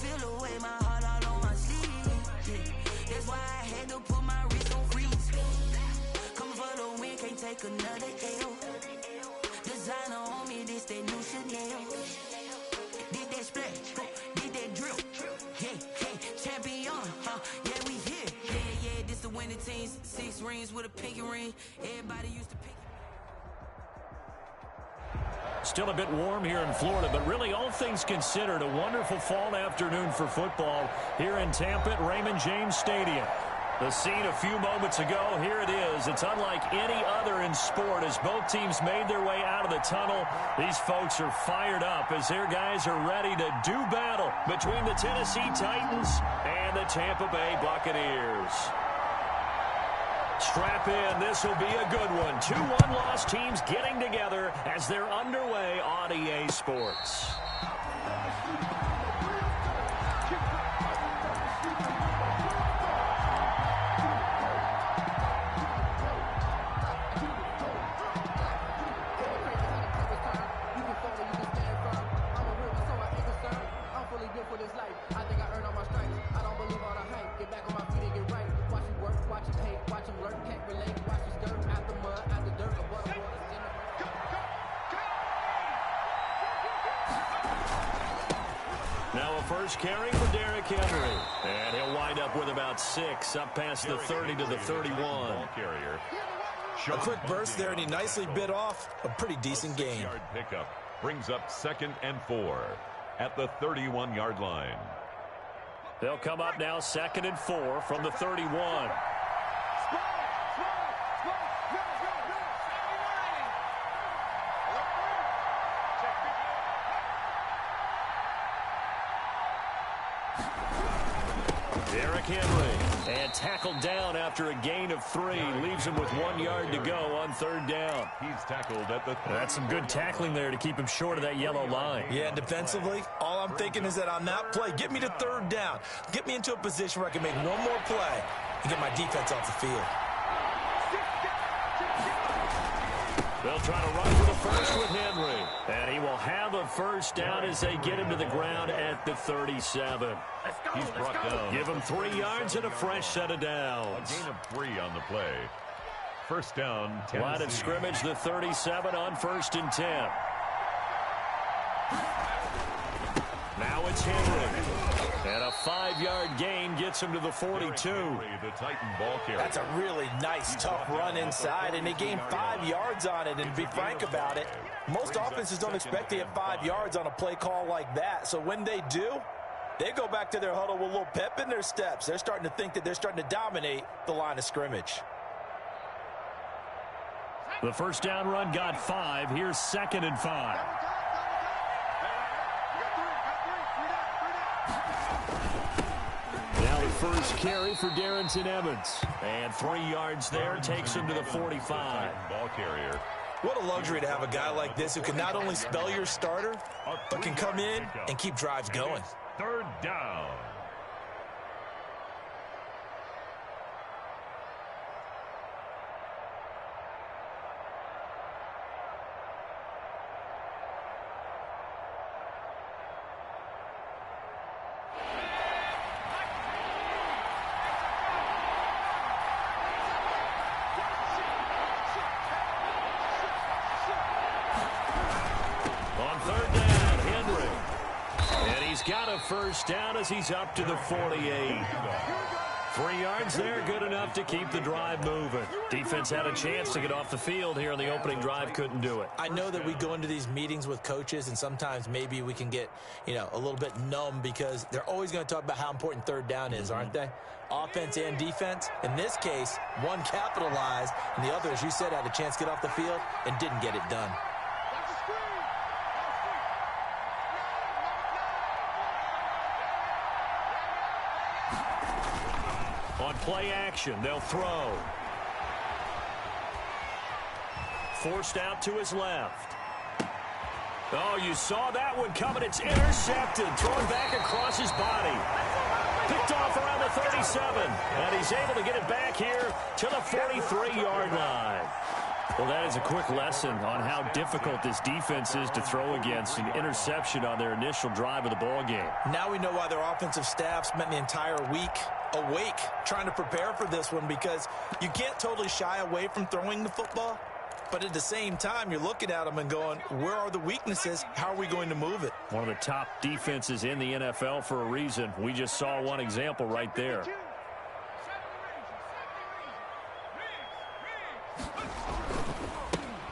feel the way, my heart all on my sleeve. Yeah. That's why I had to put my wrist on freeze. Coming for the win, can't take another L. Designer on me, this that new Chanel. Did that splash, did that drill. Yeah, champion, yeah, we here. Yeah, this the winning teams. 6 rings with a pinky ring. Everybody used to pick. Still a bit warm here in Florida, but really all things considered, a wonderful fall afternoon for football here in Tampa at Raymond James Stadium. The scene a few moments ago, here it is. It's unlike any other in sport as both teams made their way out of the tunnel. These folks are fired up as their guys are ready to do battle between the Tennessee Titans and the Tampa Bay Buccaneers. Strap in, this will be a good one. 2 one-loss teams getting together as they're underway on EA Sports. First carry for Derrick Henry. And he'll wind up with about 6 up past the 30 to the 31. A quick burst there, and he nicely bit off a pretty decent gain. Yard pickup brings up 2nd and 4 at the 31-yard line. They'll come up now 2nd and 4 from the 31. Derrick Henry, and tackled down after a gain of 3. Leaves him with 1 yard to go on 3rd down. He's tackled at the... That's some good tackling there to keep him short of that yellow line. Yeah, and defensively, all I'm thinking is that on that play, get me to 3rd down. Get me into a position where I can make one more play and get my defense off the field. They'll try to run for the first with Henry. And he will have a first down as they get him to the ground at the 37. He's brought down. Give him 3 yards and a fresh set of downs. A gain of 3 on the play. First down, Tennessee. Line of scrimmage, the 37 on 1st and 10. Now it's Henry. And a 5-yard gain gets him to the 42. The Titan ball carrier. That's a really nice, tough run inside, and they gained 5 yards on it. And to be frank about it, most offenses don't expect to get 5 yards on a play call like that. So when they do, they go back to their huddle with a little pep in their steps. They're starting to think that they're starting to dominate the line of scrimmage. The first down run got 5. Here's 2nd and 5. Now the first carry for Darrington Evans. And 3 yards there takes him to the 45. Ball carrier. What a luxury to have a guy like this who can not only spell your starter, but can come in and keep drives going. 3rd down. Got a first down as he's up to the 48. 3 yards there, good enough to keep the drive moving. Defense had a chance to get off the field here in the opening drive, couldn't do it. I know that we go into these meetings with coaches, and sometimes maybe we can get, a little bit numb because they're always going to talk about how important 3rd down is, aren't they? Offense and defense. In this case, one capitalized, and the other, as you said, had a chance to get off the field and didn't get it done. On play action, they'll throw. Forced out to his left. Oh, you saw that one coming. It's intercepted. Thrown back across his body. Picked off around the 37. And he's able to get it back here to the 43-yard line. Well, that is a quick lesson on how difficult this defense is to throw against. An interception on their initial drive of the ball game. Now we know why their offensive staff spent the entire week awake trying to prepare for this one, because you can't totally shy away from throwing the football. But at the same time, you're looking at them and going, where are the weaknesses? How are we going to move it? One of the top defenses in the NFL for a reason. We just saw one example right there.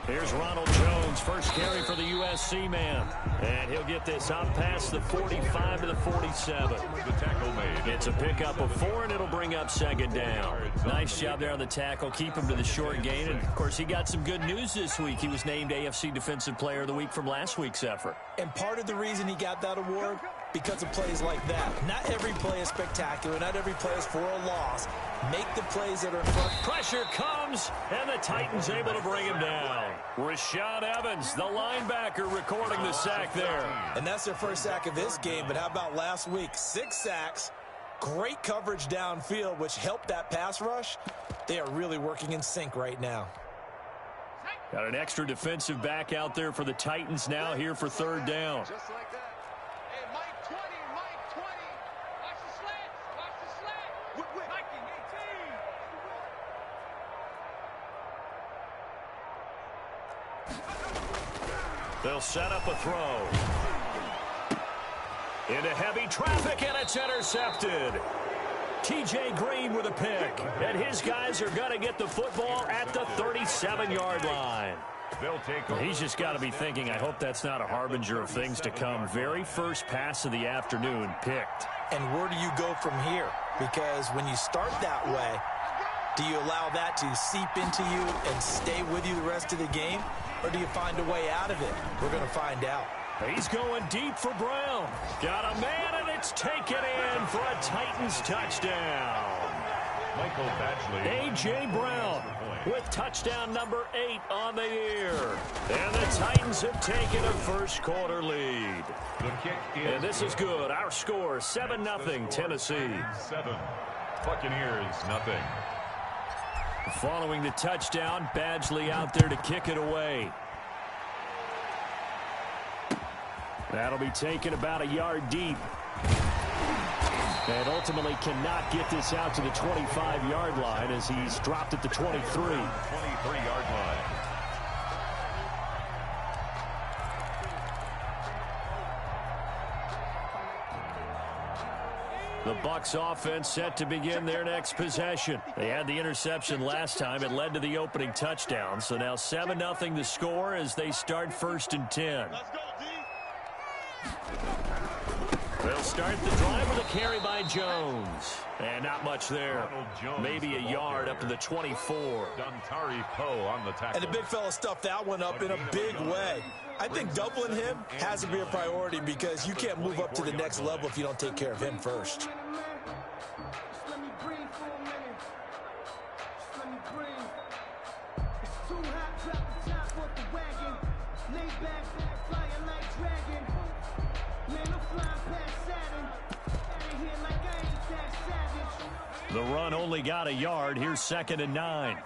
Here's Ronald Jones, first carry for the USC man. And he'll get this out past the 45 to the 47. The tackle made. It's a pickup of 4, and it'll bring up second down. Nice job there on the tackle. Keep him to the short gain. And, of course, he got some good news this week. He was named AFC Defensive Player of the Week from last week's effort. And part of the reason he got that award, because of plays like that. Not every play is spectacular. Not every play is for a loss. Make the plays that are in front. Pressure comes, and the Titans able to bring him down. Rashad Evans, the linebacker, recording the sack there. And that's their first sack of this game, but how about last week? 6 sacks, great coverage downfield, which helped that pass rush. They are really working in sync right now. Got an extra defensive back out there for the Titans now here for third down. Just like that. Hey, Mike 20, Mike 20. Watch the slants, watch the slant. Mike 18. They'll set up a throw. Into heavy traffic, and it's intercepted. T.J. Green with a pick, and his guys are going to get the football at the 37-yard line. They'll take over. He's just got to be thinking, I hope that's not a harbinger of things to come. Very first pass of the afternoon picked. And where do you go from here? Because when you start that way, do you allow that to seep into you and stay with you the rest of the game? Or do you find a way out of it? We're going to find out. He's going deep for Brown. Got a man, and it's taken in for a Titans touchdown. Michael Badgley. A.J. Brown with touchdown number 8 on the year. And the Titans have taken a first quarter lead. The kick is And this is good. Our score, 7-0 Tennessee. 7. Buccaneers, nothing. Following the touchdown, Badgley out there to kick it away. That'll be taken about a yard deep. And ultimately cannot get this out to the 25-yard line as he's dropped at the 23. 23-yard line. The Bucs offense set to begin their next possession. They had the interception last time. It led to the opening touchdown. So now 7-0 the score as they start 1st and 10. They'll start the drive with a carry by Jones. And not much there. Maybe a yard up to the 24. Dontari Poe on the tackle. And the big fella stuffed that one up in a big way. I think doubling him has to be a priority because you can't move up to the next level if you don't take care of him first. The run only got a yard. Here's 2nd and 9.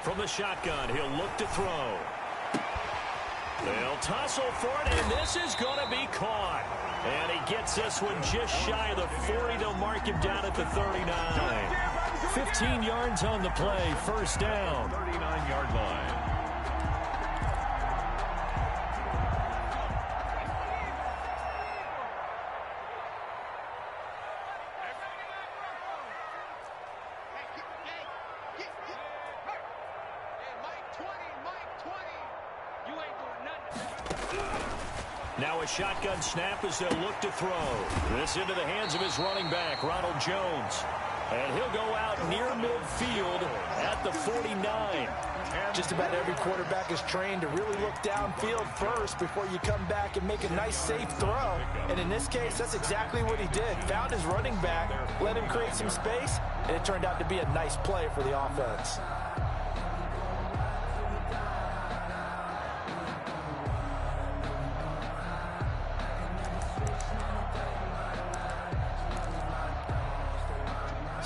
From the shotgun, he'll look to throw. They'll tussle for it, and this is going to be caught. And he gets this one just shy of the 40. They'll mark him down at the 39. 15 yards on the play, first down. 39-yard line. Now a shotgun snap as they'll look to throw. This into the hands of his running back, Ronald Jones. And he'll go out near midfield at the 49. Just about every quarterback is trained to really look downfield first before you come back and make a nice, safe throw. And in this case, that's exactly what he did. Found his running back, let him create some space, and it turned out to be a nice play for the offense.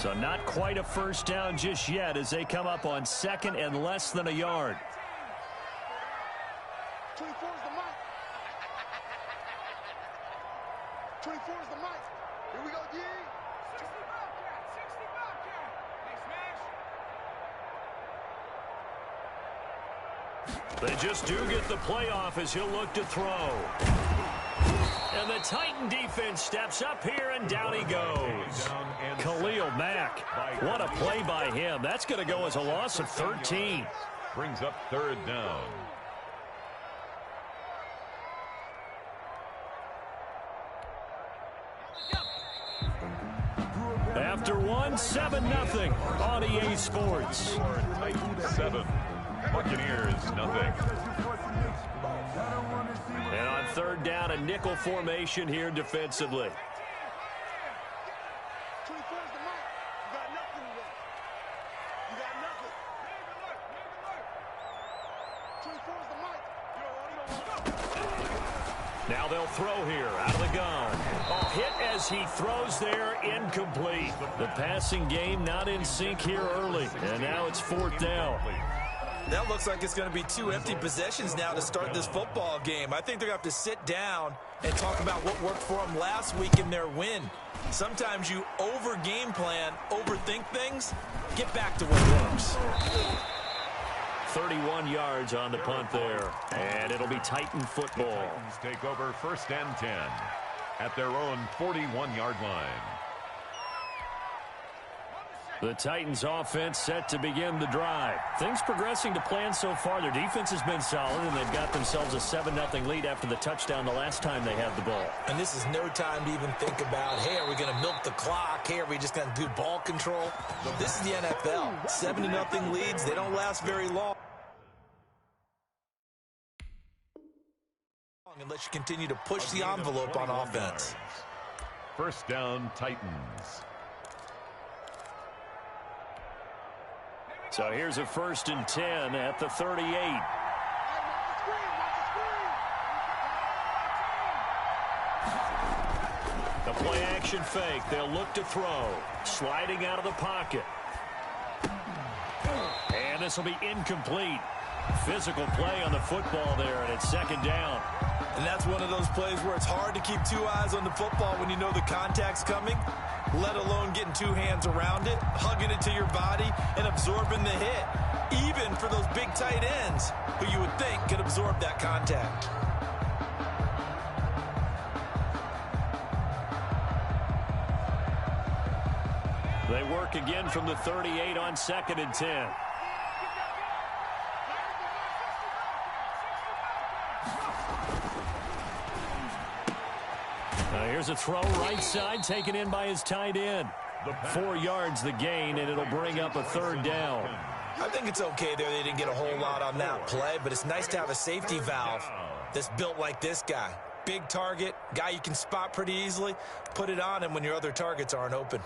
So not quite a first down just yet as they come up on second and less than a yard. 24 is the mic. 24 is the mic. Here we go, D. 60 Bobcat. 60 Bobcat. Hey, Smash. They just do get the playoff as he'll look to throw. And the Titan defense steps up here, and down he goes. Khalil Mack, what a play by him. That's going to go as a loss of 13. Brings up third down. After one, 7-0 on EA Sports. Titans 7, Buccaneers nothing. And on third down, a nickel formation here defensively. 24 is the mic. You got nothing today. You got nothing. 24 is the mic. You don't want. Now they'll throw here out of the gun. Oh, hit as he throws there, incomplete. The passing game not in sync here early. And now it's fourth down. That looks like it's going to be 2 empty possessions now to start this football game. I think they're going to have to sit down and talk about what worked for them last week in their win. Sometimes you over-game plan, overthink things. Get back to what works. 31 yards on the punt there. And it'll be Titan football. Titans take over first and 10 at their own 41-yard line. The Titans offense set to begin the drive. Things progressing to plan so far. Their defense has been solid, and they've got themselves a 7-0 lead after the touchdown the last time they had the ball. And this is no time to even think about, hey, are we going to milk the clock? Hey, are we just going to do ball control? This is the NFL. 7-0 leads. They don't last very long. Unless you continue to push the envelope on offense. First down, Titans. So here's a 1st and 10 at the 38. The play action fake. They'll look to throw. Sliding out of the pocket. And this will be incomplete. Physical play on the football there, and it's second down. And that's one of those plays where it's hard to keep 2 eyes on the football when you know the contact's coming, let alone getting 2 hands around it, hugging it to your body, and absorbing the hit, even for those big tight ends who you would think could absorb that contact. They work again from the 38 on 2nd and 10. Here's a throw right side taken in by his tight end. 4 yards the gain, and it'll bring up a 3rd down. I think it's okay there. They didn't get a whole lot on that play, but it's nice to have a safety valve that's built like this guy. Big target, guy you can spot pretty easily. Put it on him when your other targets aren't open.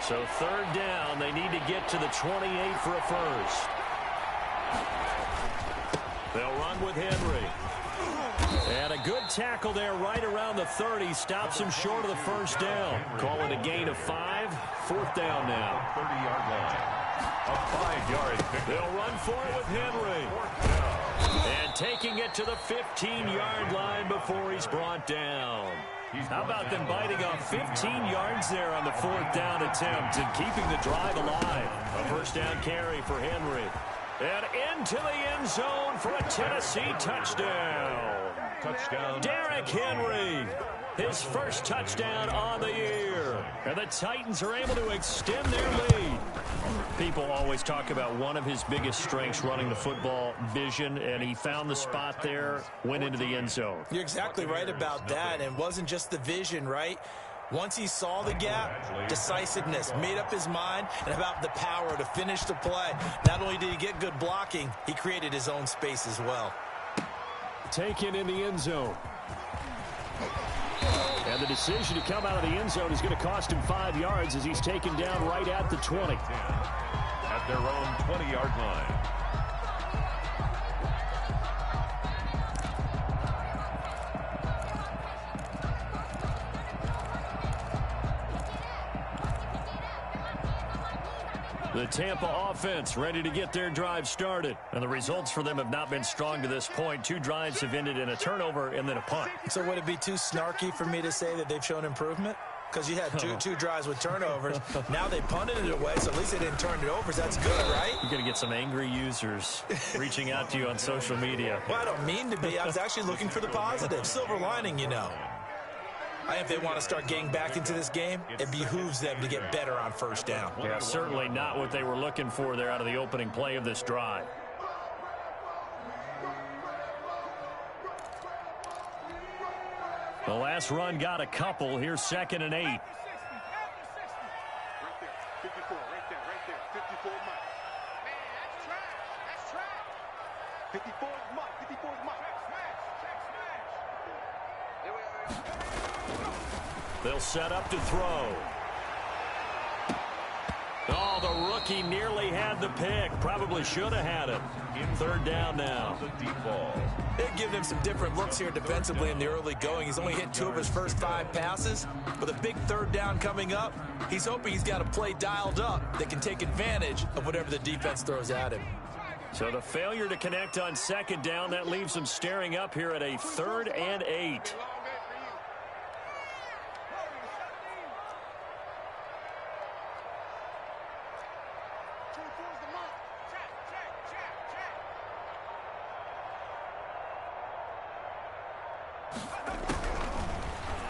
So 3rd down, they need to get to the 28 for a first. They'll run with Henry. And a good tackle there right around the 30. Stops him short of the first down. Call it a gain of 5. 4th down now. 30-yard line. A 5-yard pickup. They'll run for it with Henry. And taking it to the 15-yard line before he's brought down. How about them biting off 15 yards there on the 4th down attempt and keeping the drive alive? A first down carry for Henry. And into the end zone for a Tennessee touchdown. Touchdown. Derrick Henry, his first touchdown on the year. And the Titans are able to extend their lead. People always talk about one of his biggest strengths running the football, vision, and he found the spot there, went into the end zone. You're exactly right about that, and it wasn't just the vision, right? Once he saw the gap, decisiveness, made up his mind, and about the power to finish the play. Not only did he get good blocking, he created his own space as well. Taken in the end zone. And the decision to come out of the end zone is going to cost him 5 yards as he's taken down right at the 20. At their own 20-yard line. The Tampa offense ready to get their drive started. And the results for them have not been strong to this point. 2 drives have ended in a turnover and then a punt. So would it be too snarky for me to say that they've shown improvement? Because you had two drives with turnovers. Now they punted it away, so at least they didn't turn it over. So that's good, right? You're going to get some angry users reaching out to you on social media. Well, I don't mean to be. I was actually looking for the positive. Silver lining, you know. If they want to start getting back into this game, it behooves them to get better on first down. Yeah, certainly not what they were looking for there out of the opening play of this drive. The last run got a couple. Here's 2nd and 8. 54, right there, 54 is Mike. Man, that's trash. 54 is Mike, 54 is Mike. Smash. They'll set up to throw. Oh, the rookie nearly had the pick. Probably should have had it. 3rd down now. They've given him some different looks here defensively in the early going. He's only hit 2 of his first 5 passes. With a big 3rd down coming up, he's hoping he's got a play dialed up that can take advantage of whatever the defense throws at him. So the failure to connect on 2nd down, that leaves him staring up here at a 3rd and 8.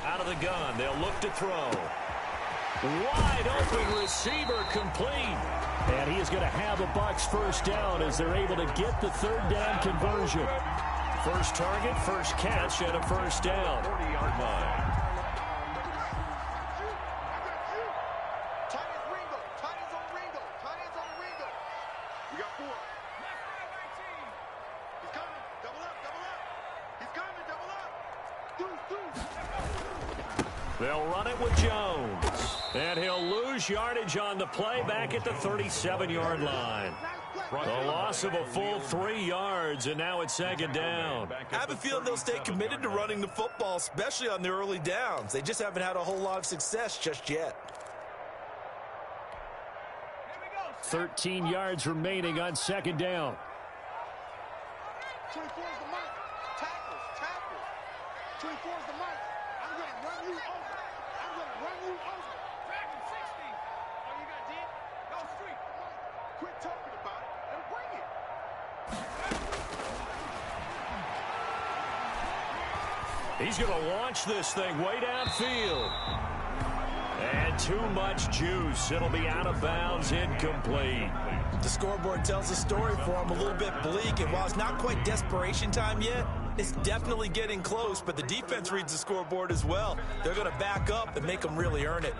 Out of the gun, they'll look to throw. Wide open receiver complete. And he is going to have the Bucs first down as they're able to get the 3rd down conversion. First target, first catch, and a first down. 40-yard line. We got 4. He's coming. Double up. He's coming. Double up. They'll run it with Jones. And he'll lose yardage on the play back at the 37-yard line. The loss of a full 3 yards, and now it's 2nd down. I have a feeling they'll stay committed to running the football, especially on the early downs. They just haven't had a whole lot of success just yet. 13 yards remaining on 2nd down. 24 is the mic. Tackle. 24 is the mic. I'm going to run you over. Dragon 60. Oh, you got deep? Go street. Quit talking about it and bring it. He's going to launch this thing way downfield. And too much juice. It'll be out of bounds, incomplete. The scoreboard tells the story for him, a little bit bleak, and while it's not quite desperation time yet, it's definitely getting close, but the defense reads the scoreboard as well. They're going to back up and make them really earn it.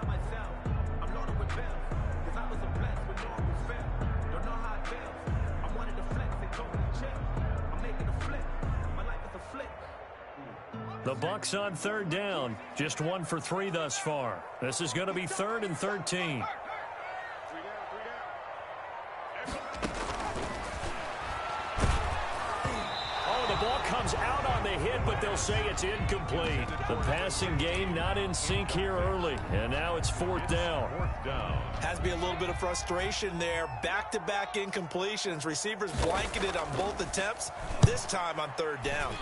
The Bucs on 3rd down. Just 1 for 3 thus far. This is going to be 3rd and 13. The ball comes out on the hit, but they'll say it's incomplete. The passing game not in sync here early, and now it's 4th down. Has to be a little bit of frustration there. Back-to-back incompletions. Receivers blanketed on both attempts, this time on 3rd down.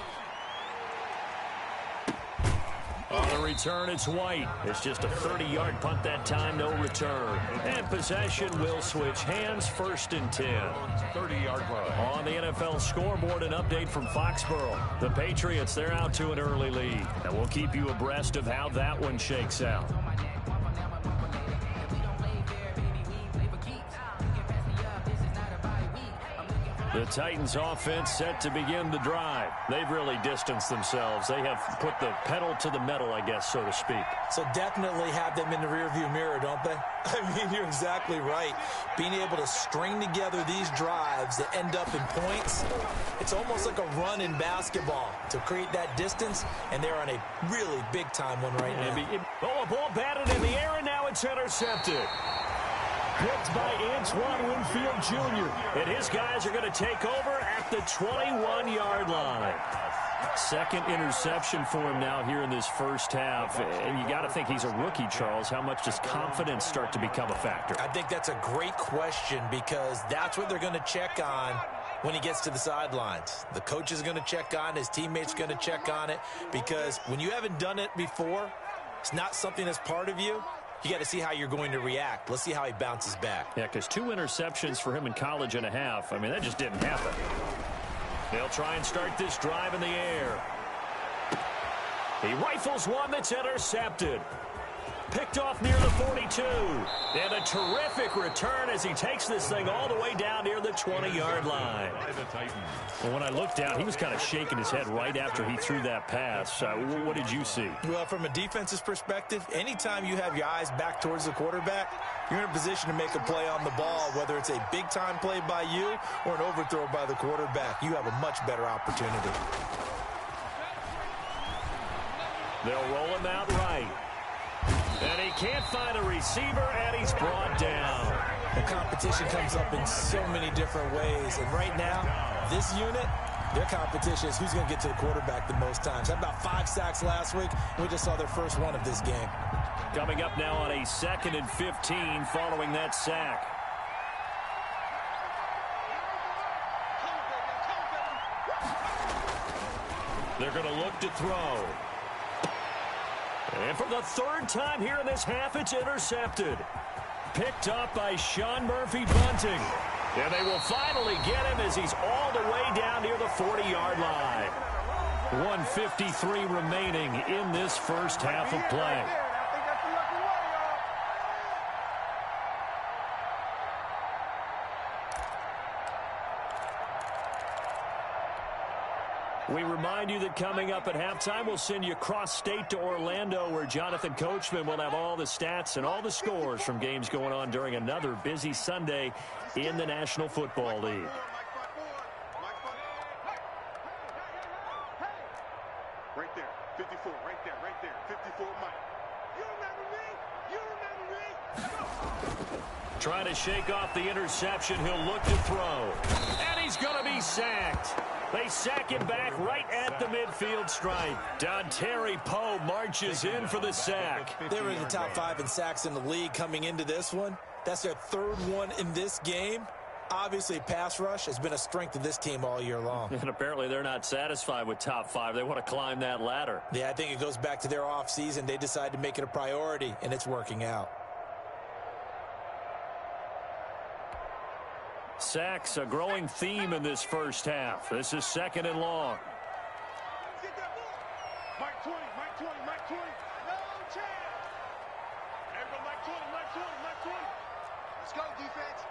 On the return, it's White. It's just a 30-yard punt that time, no return. And possession will switch hands, 1st and 10. 30-yard line. On the NFL scoreboard, an update from Foxborough. The Patriots, they're out to an early lead. And we'll keep you abreast of how that one shakes out. The Titans offense set to begin the drive. They've really distanced themselves. They have put the pedal to the metal, I guess, so to speak. So definitely have them in the rearview mirror, don't they? I mean, you're exactly right. Being able to string together these drives that end up in points, it's almost like a run in basketball to create that distance, and they're on a really big-time one right now. Oh, a ball batted in the air, and now it's intercepted. Picked by Antoine Winfield Jr. And his guys are going to take over at the 21-yard line. Second interception for him now here in this first half. And you got to think he's a rookie, Charles. How much does confidence start to become a factor? I think that's a great question because that's what they're going to check on when he gets to the sidelines. The coach is going to check on, his teammates are going to check on it, because when you haven't done it before, it's not something that's part of you. You got to see how you're going to react. Let's see how he bounces back. Yeah, because 2 interceptions for him in college and a half. I mean, that just didn't happen. They'll try and start this drive in the air. He rifles one that's intercepted. Picked off near the 42. And a terrific return as he takes this thing all the way down near the 20-yard line. Well, when I looked down, he was kind of shaking his head right after he threw that pass. What did you see? Well, from a defense's perspective, anytime you have your eyes back towards the quarterback, you're in a position to make a play on the ball, whether it's a big-time play by you or an overthrow by the quarterback. You have a much better opportunity. They'll roll him out right. And he can't find a receiver, and he's brought down. The competition comes up in so many different ways. And right now, this unit, their competition is who's going to get to the quarterback the most times. Had about 5 sacks last week, and we just saw their first one of this game. Coming up now on a 2nd and 15 following that sack. They're going to look to throw. And for the 3rd time here in this half, it's intercepted. Picked up by Sean Murphy-Bunting. And they will finally get him as he's all the way down near the 40-yard line. 1:53 remaining in this first half of play. We remind you that coming up at halftime, we'll send you cross-state to Orlando, where Jonathan Coachman will have all the stats and all the scores from games going on during another busy Sunday in the National Football League. Right there, 54, right there, 54, Mike. You remember me? Trying to shake off the interception, he'll look to throw. And he's going to be sacked. They sack him back right at the midfield stripe. Dontari Poe marches in for the sack. They were in the top 5 in sacks in the league coming into this one. That's their 3rd one in this game. Obviously, pass rush has been a strength of this team all year long. And apparently they're not satisfied with top 5. They want to climb that ladder. Yeah, I think it goes back to their offseason. They decided to make it a priority, and it's working out. Sacks, a growing theme in this first half. This is 2nd and long. Mike 20, Mike 20, Mike 20. No chance. Everybody, Mike 20, Mike 20, Mike 20. Let's go, defense.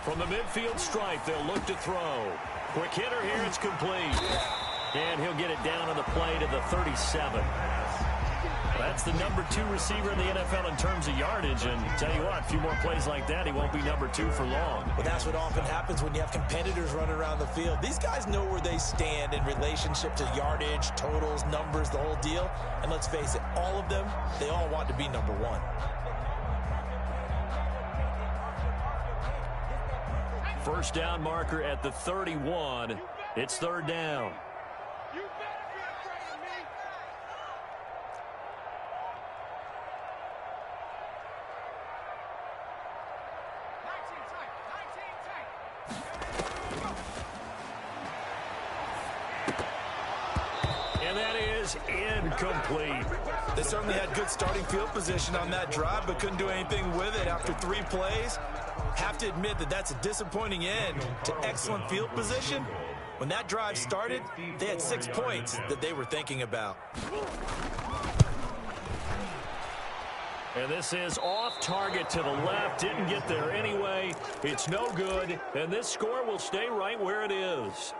From the midfield stripe, they'll look to throw. Quick hitter here, it's complete. And he'll get it down on the play to the 37. That's the number 2 receiver in the NFL in terms of yardage. And tell you what, a few more plays like that, he won't be number 2 for long. But that's what often happens when you have competitors running around the field. These guys know where they stand in relationship to yardage, totals, numbers, the whole deal. And let's face it, all of them, they all want to be number 1. First down marker at the 31. It's 3rd down. Incomplete. They certainly had good starting field position on that drive, but couldn't do anything with it after 3 plays. Have to admit that that's a disappointing end to excellent field position. When that drive started, they had 6 points that they were thinking about. And this is off target to the left. Didn't get there anyway. It's no good. And this score will stay right where it is.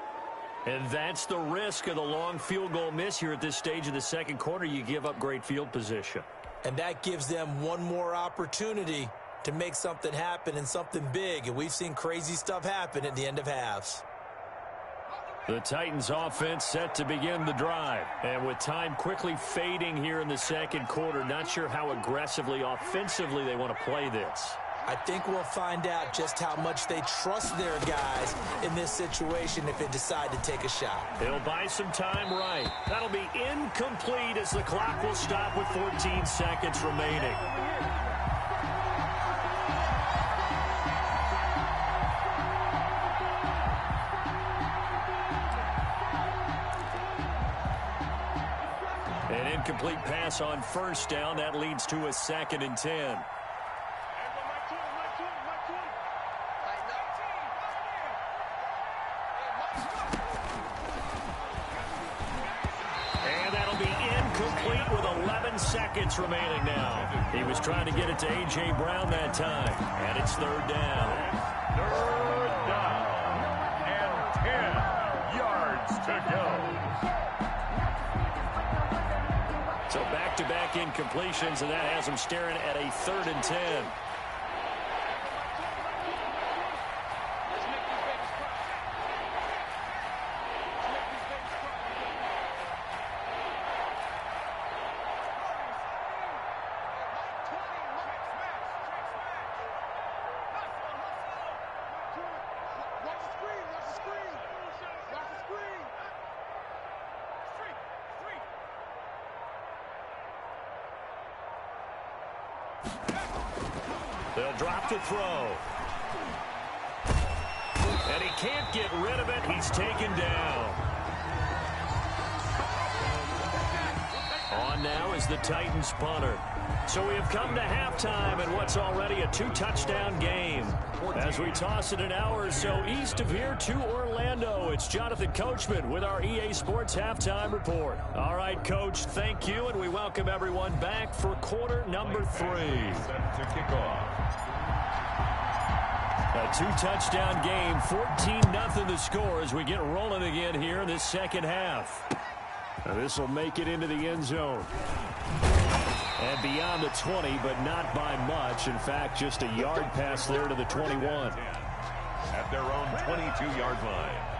And that's the risk of the long field goal miss here at this stage of the second quarter. You give up great field position. And that gives them one more opportunity to make something happen and something big. And we've seen crazy stuff happen at the end of halves. The Titans offense set to begin the drive. And with time quickly fading here in the second quarter, not sure how aggressively, offensively they want to play this. I think we'll find out just how much they trust their guys in this situation if they decide to take a shot. He'll buy some time right. That'll be incomplete as the clock will stop with 14 seconds remaining. An incomplete pass on first down. That leads to a 2nd and 10. With 11 seconds remaining now. He was trying to get it to A.J. Brown that time. And it's 3rd down. 3rd down. And 10 yards to go. So back-to-back incompletions, and that has him staring at a 3rd and 10. They'll drop to throw. And he can't get rid of it. He's taken down. On now is the Titans punter. So we have come to halftime in what's already a 2-touchdown game. As we toss it an hour or so east of here to Orlando, it's Jonathan Coachman with our EA Sports Halftime Report. All right, Coach, thank you, and we welcome everyone back for quarter number 3. Set to kick off. A 2-touchdown game, 14-0 the score as we get rolling again here in this second half. Now this will make it into the end zone. And beyond the 20, but not by much. In fact, just a yard pass there to the 21. At their own 22-yard line.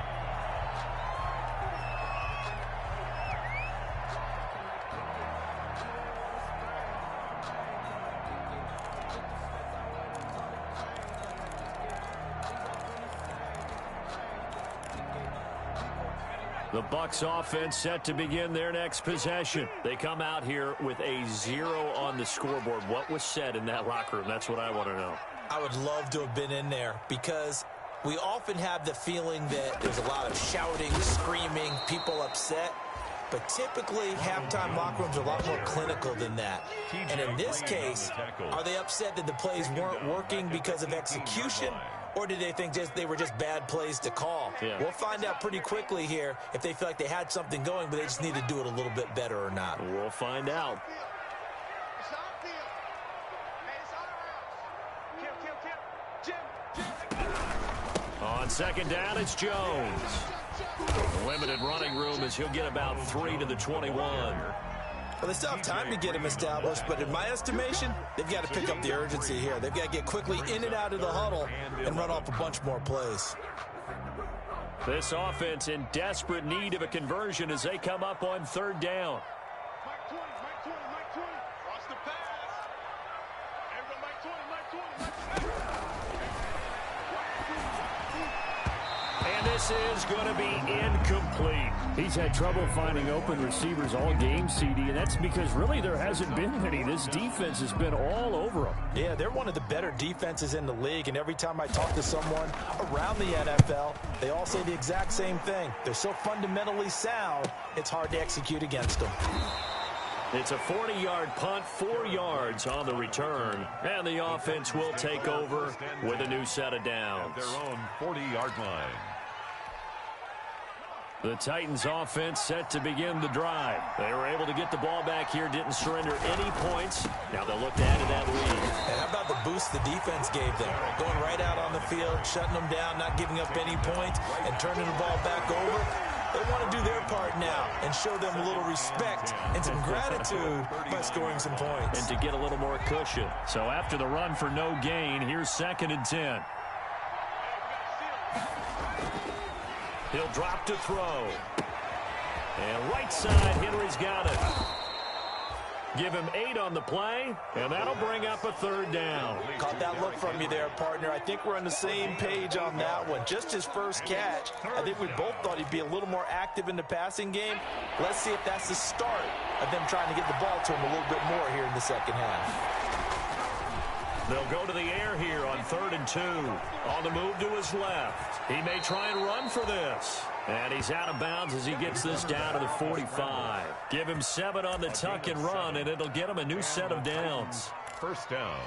The Bucs offense set to begin their next possession. They come out here with a 0 on the scoreboard. What was said in that locker room? That's what I want to know. I would love to have been in there because we often have the feeling that there's a lot of shouting, screaming, people upset. But typically, halftime locker rooms are a lot more clinical than that. And in this case, are they upset that the plays weren't working because of execution? Or did they think they were just bad plays to call? Yeah. We'll find out pretty quickly here if they feel like they had something going, but they just need to do it a little bit better or not. We'll find out. On second down, it's Jones. Limited running room as he'll get about 3 to the 21. Well, they still have time to get him established, but in my estimation, they've got to pick up the urgency here. They've got to get quickly in and out of the huddle and run off a bunch more plays. This offense in desperate need of a conversion as they come up on 3rd down. Mike 20, Mike 20, Mike 20. Watch the pass. Everybody, Mike 20, Mike 20, Mike 20. And this is going to be incomplete. He's had trouble finding open receivers all game, CD, and that's because really there hasn't been many. This defense has been all over them. Yeah, they're one of the better defenses in the league, and every time I talk to someone around the NFL, they all say the exact same thing. They're so fundamentally sound, it's hard to execute against them. It's a 40-yard punt, 4 yards on the return, and the offense will take over with a new set of downs. At their own 40-yard line. The Titans offense set to begin the drive. They were able to get the ball back here, didn't surrender any points. Now they'll look to add to that lead. And how about the boost the defense gave them? Going right out on the field, shutting them down, not giving up any points, and turning the ball back over. They want to do their part now and show them a little respect and some gratitude by scoring some points. And to get a little more cushion. So after the run for no gain, here's 2nd and 10. He'll drop to throw. And right side, Henry's got it. Give him 8 on the play, and that'll bring up a 3rd down. Caught that look from you there, partner. I think we're on the same page on that one. Just his first catch. I think we both thought he'd be a little more active in the passing game. Let's see if that's the start of them trying to get the ball to him a little bit more here in the second half. They'll go to the air here on 3rd and 2. On the move to his left. He may try and run for this. And he's out of bounds as he gets this down to the 45. Give him 7 on the tuck and run, and it'll get him a new set of downs. First down.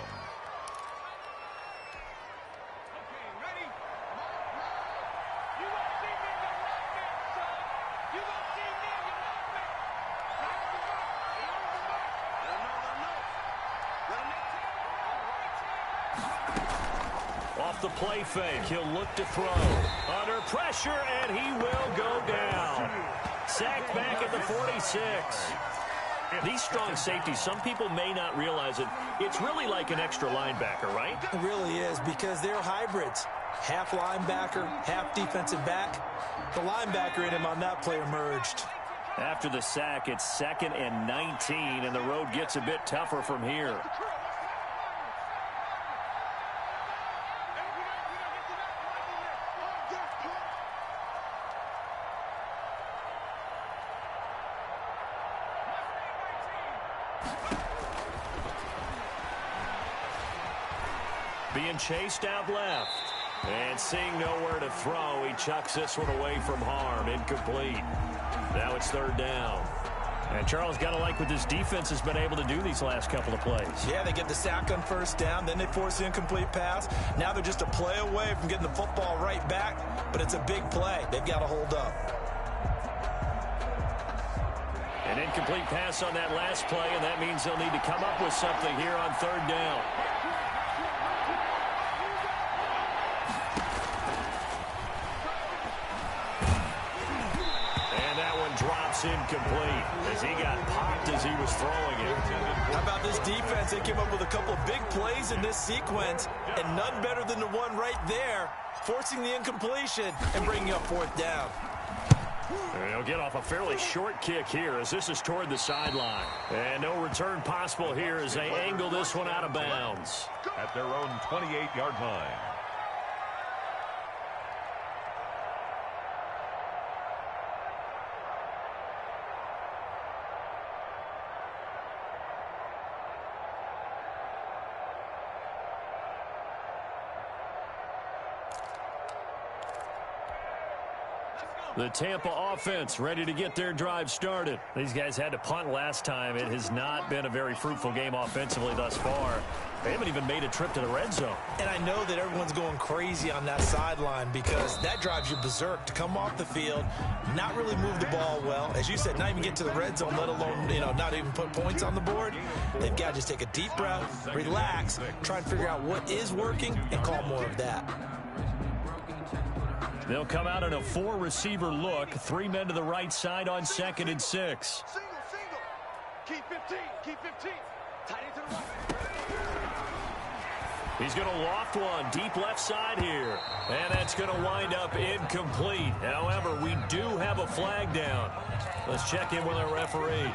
Off the play fake, he'll look to throw. Under pressure, and he will go down. Sacked back at the 46. These strong safeties, some people may not realize it. It's really like an extra linebacker, right? It really is, because they're hybrids. Half linebacker, half defensive back. The linebacker in him on that play emerged. After the sack, it's 2nd and 19, and the road gets a bit tougher from here. Being chased out left. And seeing nowhere to throw, he chucks this one away from harm. Incomplete. Now it's 3rd down. And Charles, got to like what this defense has been able to do these last couple of plays. Yeah, they get the sack on 1st down, then they force the incomplete pass. Now they're just a play away from getting the football right back, but it's a big play. They've got to hold up. An incomplete pass on that last play, and that means they'll need to come up with something here on 3rd down. Drops incomplete as he got popped as he was throwing it. How about this defense? They came up with a couple of big plays in this sequence, and none better than the one right there, forcing the incompletion and bringing up 4th down. And he'll get off a fairly short kick here as this is toward the sideline. And no return possible here as they angle this one out of bounds. At their own 28-yard line. The Tampa offense ready to get their drive started. These guys had to punt last time. It has not been a very fruitful game offensively thus far. They haven't even made a trip to the red zone. And I know that everyone's going crazy on that sideline because that drives you berserk to come off the field, not really move the ball well. As you said, not even get to the red zone, let alone, not even put points on the board. They've got to just take a deep breath, relax, try and figure out what is working, and call more of that. They'll come out in a 4-receiver look. 3 men to the right side on 2nd and 6. Single. Keep 15. Tight end to the right. He's going to loft one deep left side here. And that's going to wind up incomplete. However, we do have a flag down. Let's check in with our referee.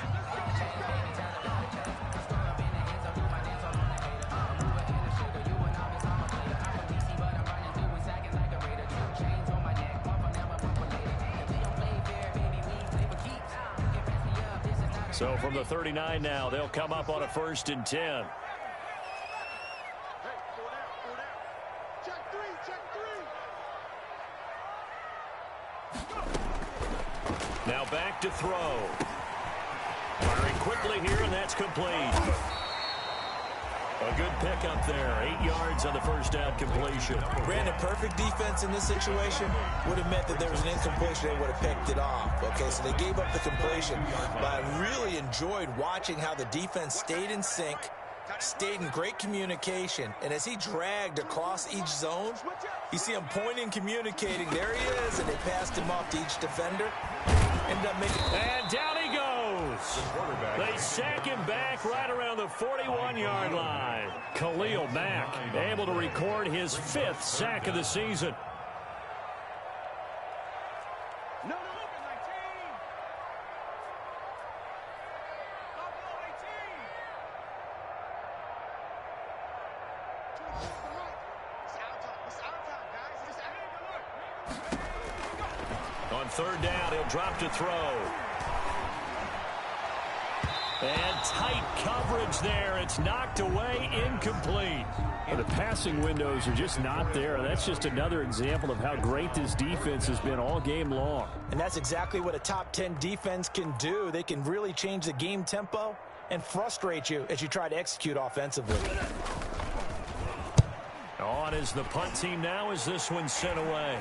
So from the 39 now, they'll come up on a 1st and 10. Hey, 4 down. Check 3. Now back to throw. Firing quickly here, and that's complete. A good pickup there. 8 yards on the 1st down completion. Brandon, perfect defense in this situation would have meant that there was an incompletion. They would have picked it off. Okay, so they gave up the completion. But I really enjoyed watching how the defense stayed in sync, stayed in great communication. And as he dragged across each zone, you see him pointing, communicating. There he is, and they passed him off to each defender. Ended up making... And down he goes. They sack him back right around the 41-yard line. Khalil Mack able to record his 5th sack of the season. On third down, he'll drop to throw. And tight coverage there. It's knocked away, incomplete. Well, the passing windows are just not there. That's just another example of how great this defense has been all game long. And that's exactly what a top 10 defense can do. They can really change the game tempo and frustrate you as you try to execute offensively. On is the punt team now as this one's sent away.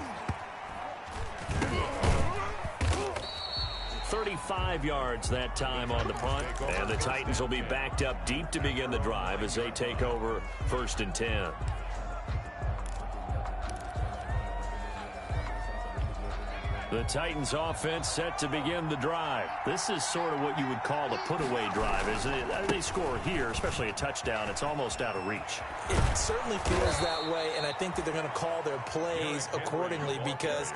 35 yards that time on the punt. And the Titans will be backed up deep to begin the drive as they take over 1st and 10. The Titans offense set to begin the drive. This is sort of what you would call a put-away drive. As they score here, especially a touchdown, it's almost out of reach. It certainly feels that way, and I think that they're going to call their plays accordingly, because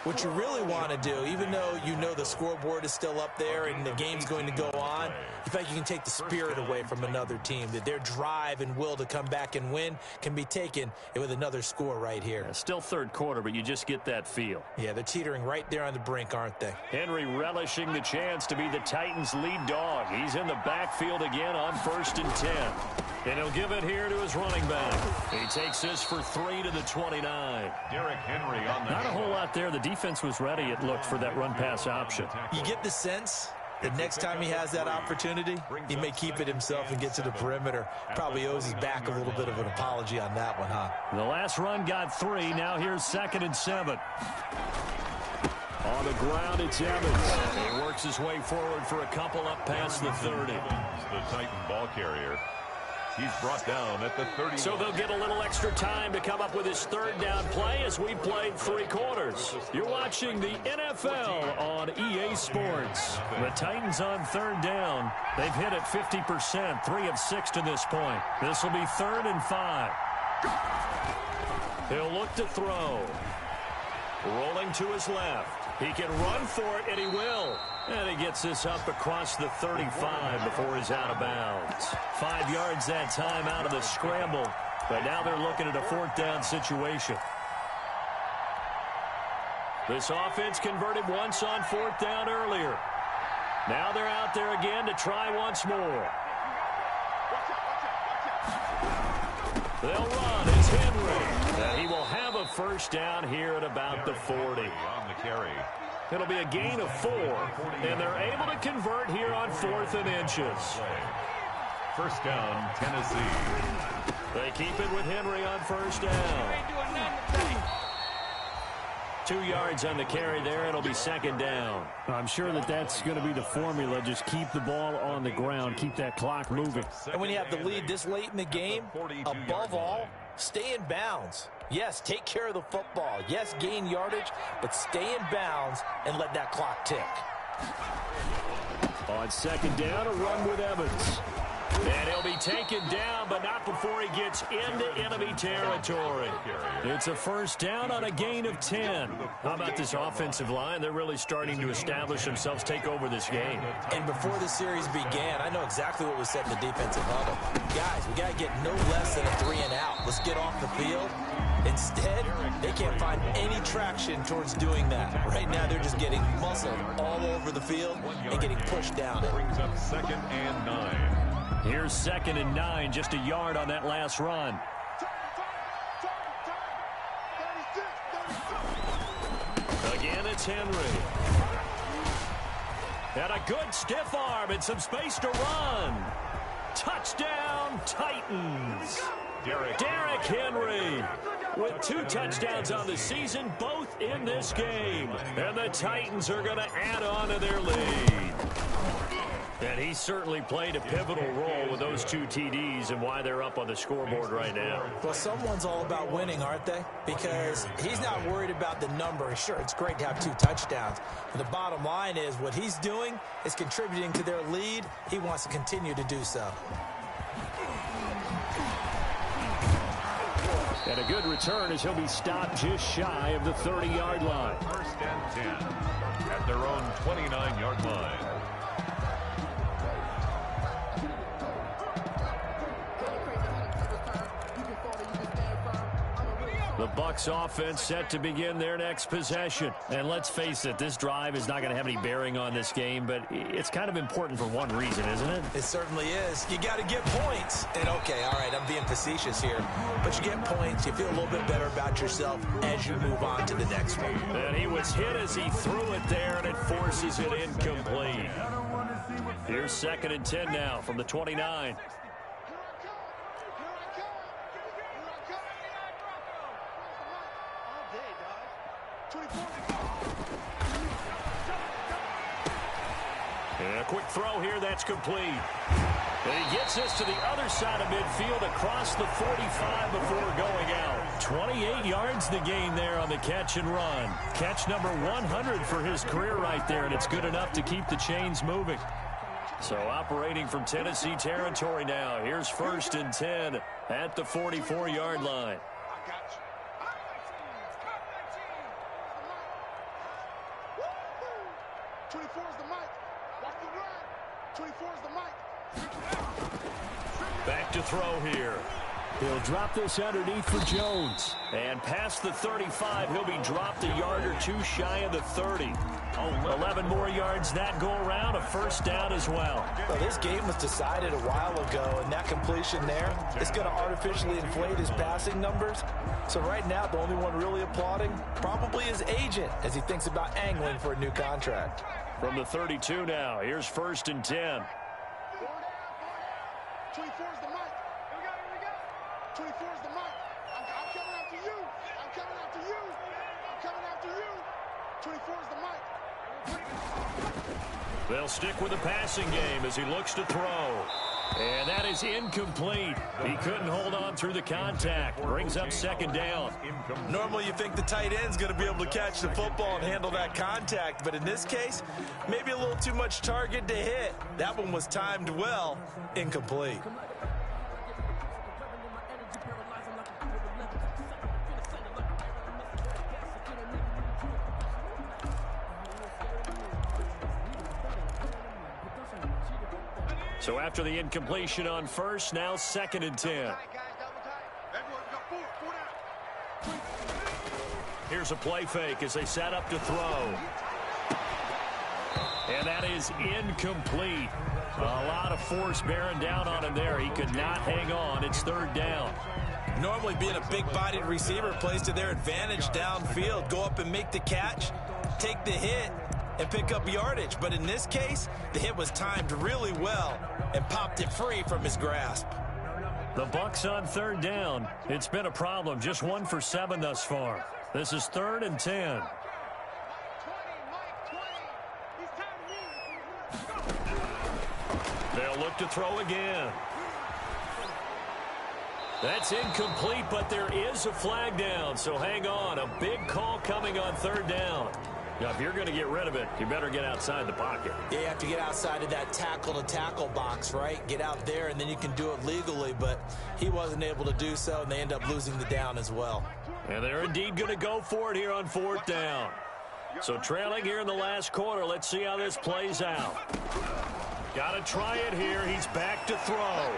what you really want to do, even though you know the scoreboard is still up there and the game's going to go on, you think you can take the spirit away from another team, that their drive and will to come back and win can be taken with another score right here. Yeah, still third quarter, but you just get that feel. Yeah, they're teetering right there on the brink, aren't they? Henry relishing the chance to be the Titans' lead dog. He's in the backfield again on 1st and 10. And he'll give it here to his running back. He takes this for 3 to the 29. Derrick Henry on the Not a whole lot there. The defense was ready, it looked, for that run-pass option. You get the sense that next time he has that opportunity, he may keep it himself and get to the perimeter. Probably owes his back a little bit of an apology on that one, huh? The last run got 3. Now here's 2nd and 7. On the ground, it's Evans. He works his way forward for a couple up past the 30. The Titan ball carrier. He's brought down at the 30. So they'll get a little extra time to come up with his third down play as we played 3 quarters. You're watching the NFL on EA Sports. The Titans on 3rd down. They've hit it 50%, 3 of 6 to this point. This will be 3rd and 5. He'll look to throw. Rolling to his left. He can run for it, and he will. And he gets this up across the 35 before he's out of bounds. 5 yards that time out of the scramble. But now they're looking at a 4th down situation. This offense converted once on 4th down earlier. Now they're out there again to try once more. They'll run. It's Henry. And he will have a 1st down here at about the 40. On the carry. It'll be a gain of 4, and they're able to convert here on 4th and inches. 1st down, Tennessee. They keep it with Henry on 1st down. 2 yards on the carry there. It'll be 2nd down. I'm sure that's going to be the formula. Just keep the ball on the ground. Keep that clock moving. And when you have the lead this late in the game, above all, stay in bounds. Yes, take care of the football. Yes, gain yardage, but stay in bounds and let that clock tick. On 2nd down, a run with Evans. And he'll be taken down, but not before he gets into enemy territory. It's a 1st down on a gain of 10. How about this offensive line? They're really starting to establish themselves, take over this game. And before the series began, I know exactly what was said in the defensive huddle. Guys, we got to get no less than a 3 and out. Let's get off the field. Instead, they can't find any traction towards doing that. Right now, they're just getting muscled all over the field and getting pushed down. Brings up 2nd and 9. Here's 2nd and 9, just a yard on that last run. Again, it's Henry. And a good stiff arm and some space to run. Touchdown, Titans. Derrick Henry with 2 touchdowns on the season, both in this game. And the Titans are going to add on to their lead. And he certainly played a pivotal role with those 2 TDs and why they're up on the scoreboard right now. Well, someone's all about winning, aren't they? Because he's not worried about the number. Sure, it's great to have 2 touchdowns. But the bottom line is what he's doing is contributing to their lead. He wants to continue to do so. And a good return as he'll be stopped just shy of the 30-yard line. 1st and 10 at their own 29-yard line. The Bucs offense set to begin their next possession. And let's face it, this drive is not going to have any bearing on this game, but it's kind of important for one reason, isn't it? It certainly is. You got to get points. And okay, all right, I'm being facetious here, but you get points, you feel a little bit better about yourself as you move on to the next one. And he was hit as he threw it there, and it forces it incomplete. Here's 2nd and 10 now from the 29. And a quick throw here, that's complete. And he gets this to the other side of midfield across the 45 before going out. 28 yards the gain there on the catch and run. Catch number 100 for his career right there, and it's good enough to keep the chains moving. So operating from Tennessee territory now. Here's 1st and 10 at the 44-yard line. 24 is the mic. Watch the run. 24 is the mic. Back to throw here. He'll drop this underneath for Jones. And past the 35, he'll be dropped a yard or two shy of the 30. 11 more yards that go around, a 1st down as well. Well, this game was decided a while ago, and that completion there is going to artificially inflate his passing numbers. So right now, the only one really applauding probably his agent as he thinks about angling for a new contract. From the 32 now, here's 1st and 10. 24 is the mic. Here we go. 24 is the mic. I'm coming after you. I'm coming after you. I'm coming after you. 24 is the mic. They'll stick with the passing game as he looks to throw. And that is incomplete. He couldn't hold on through the contact. Brings up 2nd down. Normally you think the tight end's going to be able to catch the football and handle that contact, but in this case, maybe a little too much target to hit. That one was timed well. Incomplete. So after the incompletion on 1st, now 2nd and 10. Here's a play fake as they set up to throw. And that is incomplete. A lot of force bearing down on him there. He could not hang on. It's 3rd down. Normally being a big-bodied receiver plays to their advantage downfield. Go up and make the catch, take the hit, and pick up yardage. But in this case, the hit was timed really well and popped it free from his grasp. The Bucs on 3rd down. It's been a problem. Just 1 for 7 thus far. This is 3rd and 10. They'll look to throw again. That's incomplete, but there is a flag down, so hang on. A big call coming on 3rd down. Now, if you're going to get rid of it, you better get outside the pocket. Yeah, you have to get outside of that tackle-to-tackle box, right? Get out there, and then you can do it legally, but he wasn't able to do so, and they end up losing the down as well. And they're indeed going to go for it here on 4th down. So trailing here in the last quarter, let's see how this plays out. Got to try it here. He's back to throw.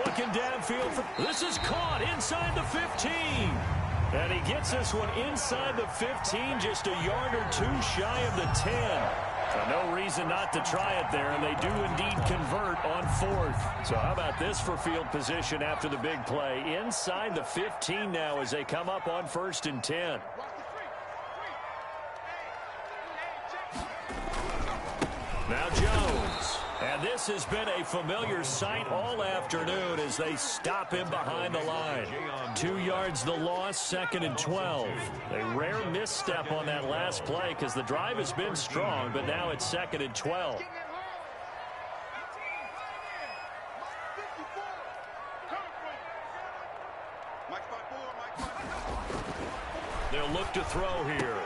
Looking downfield. This is caught inside the 15. And he gets this one inside the 15, just a yard or two shy of the 10. So no reason not to try it there, and they do indeed convert on 4th. So how about this for field position after the big play? Inside the 15 now as they come up on 1st and 10. Now Jones. And this has been a familiar sight all afternoon as they stop him behind the line. 2 yards the loss, 2nd and 12. A rare misstep on that last play because the drive has been strong, but now it's 2nd and 12. They'll look to throw here.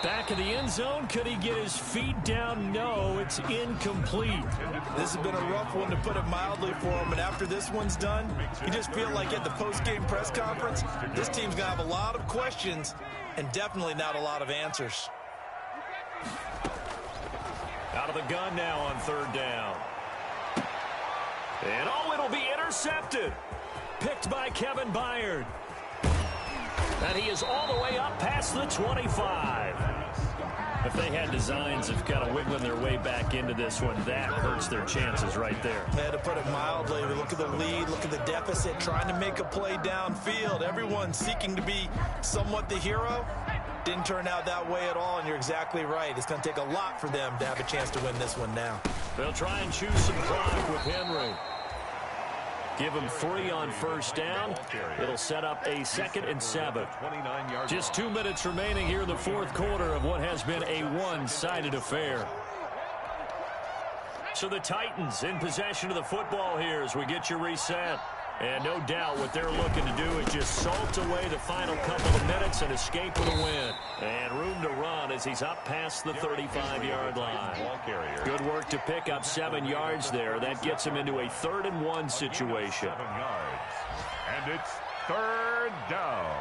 Back in the end zone, could he get his feet down? No, it's incomplete. This has been a rough one, to put it mildly, for him, and after this one's done, you just feel like at the post-game press conference, this team's going to have a lot of questions and definitely not a lot of answers. Out of the gun now on 3rd down. And it'll be intercepted. Picked by Kevin Byard. And he is all the way up past the 25. If they had designs of kind of wiggling their way back into this one, that hurts their chances right there. Yeah, to put it mildly, look at the lead, look at the deficit, trying to make a play downfield. Everyone seeking to be somewhat the hero. Didn't turn out that way at all, and you're exactly right. It's going to take a lot for them to have a chance to win this one now. They'll try and choose some clock with Henry. Give him 3 on first down. It'll set up a 2nd and 7. Just 2 minutes remaining here in the fourth quarter of what has been a one-sided affair. So the Titans in possession of the football here as we get you reset. And no doubt what they're looking to do is just salt away the final couple of minutes and escape with a win. And room to run as he's up past the 35-yard line. Good work to pick up 7 yards there. That gets him into a 3rd and 1 situation. 7 yards. And it's 3rd down.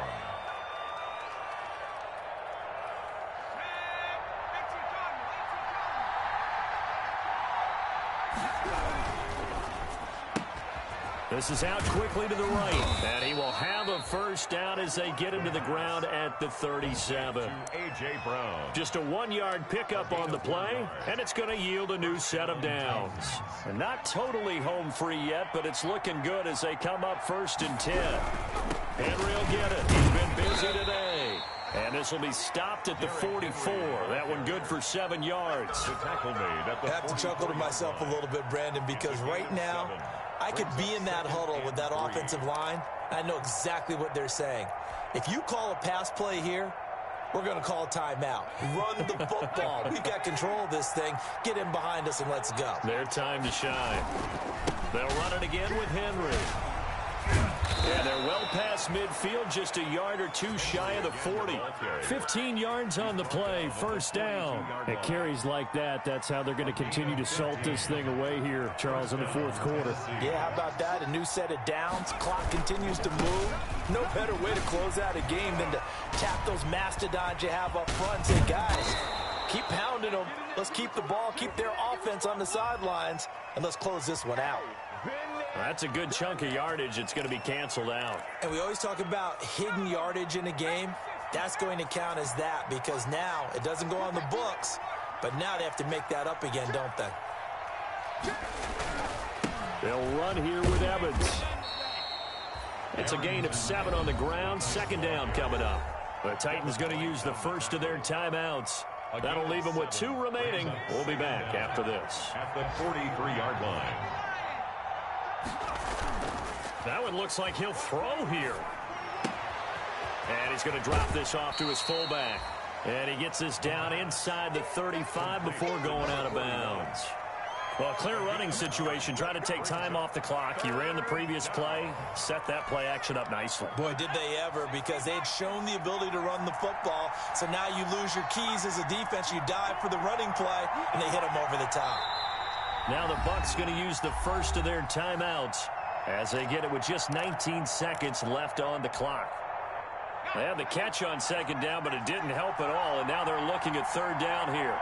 This is out quickly to the right, and he will have a first down as they get him to the ground at the 37. A.J. Brown. Just a 1-yard pickup on the play, and it's going to yield a new set of downs. And not totally home free yet, but it's looking good as they come up 1st and 10. Henry will get it. He's been busy today. And this will be stopped at the 44. That one good for 7 yards. I have to chuckle to myself a little bit, Brandon, because right now I could be in that huddle with that offensive line. I know exactly what they're saying. If you call a pass play here, we're going to call a timeout. Run the football. We've got control of this thing. Get in behind us and let's go. Their time to shine. They'll run it again with Henry. And they're well past midfield, just a yard or 2 shy of the 40. 15 yards on the play, first down. At carries like that, that's how they're going to continue to salt this thing away here, Charles, in the fourth quarter. Yeah, how about that? A new set of downs. Clock continues to move. No better way to close out a game than to tap those mastodons you have up front and say, guys, keep pounding them. Let's keep the ball, keep their offense on the sidelines, and let's close this one out. That's a good chunk of yardage. It's going to be canceled out. And we always talk about hidden yardage in a game. That's going to count as that because now it doesn't go on the books, but now they have to make that up again, don't they? They'll run here with Evans. It's a gain of 7 on the ground. 2nd down coming up. The Titans going to use the first of their timeouts. That'll leave them with 2 remaining. We'll be back after this. At the 43-yard line. That one looks like he'll throw here. And he's going to drop this off to his fullback. And he gets this down inside the 35 before going out of bounds. Well, a clear running situation. Trying to take time off the clock. He ran the previous play, set that play action up nicely. Boy, did they ever, because they had shown the ability to run the football. So now you lose your keys as a defense. You dive for the running play, and they hit him over the top. Now the Bucs going to use the first of their timeouts as they get it with just 19 seconds left on the clock. They had the catch on 2nd down, but it didn't help at all, and now they're looking at 3rd down here.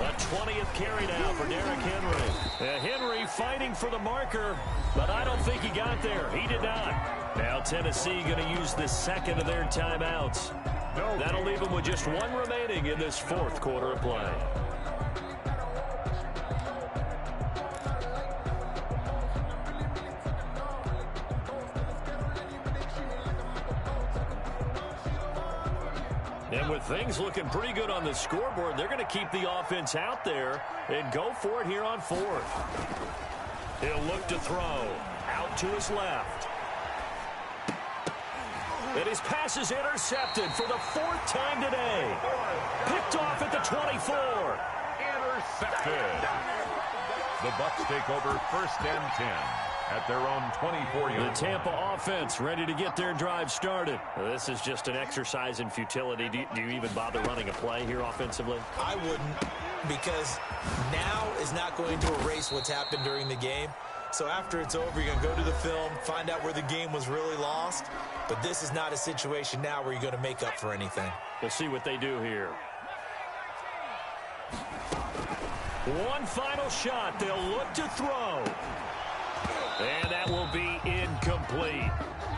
A 20th carry now for Derrick Henry. Henry fighting for the marker, but I don't think he got there. He did not. Now Tennessee going to use the 2nd of their timeouts. That'll leave them with just 1 remaining in this 4th quarter of play. And with things looking pretty good on the scoreboard, they're going to keep the offense out there and go for it here on 4th. He'll look to throw. Out to his left. And his pass is intercepted for the 4th time today. Picked off at the 24. Intercepted. The Bucs take over 1st and 10. At their own 24-yard. The Tampa offense ready to get their drive started. This is just an exercise in futility. Do you even bother running a play here offensively? I wouldn't, because now is not going to erase what's happened during the game. So after it's over, you're going to go to the film, find out where the game was really lost. But this is not a situation now where you're going to make up for anything. We'll see what they do here. One final shot. They'll look to throw. And that will be incomplete.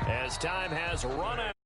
as time has run out.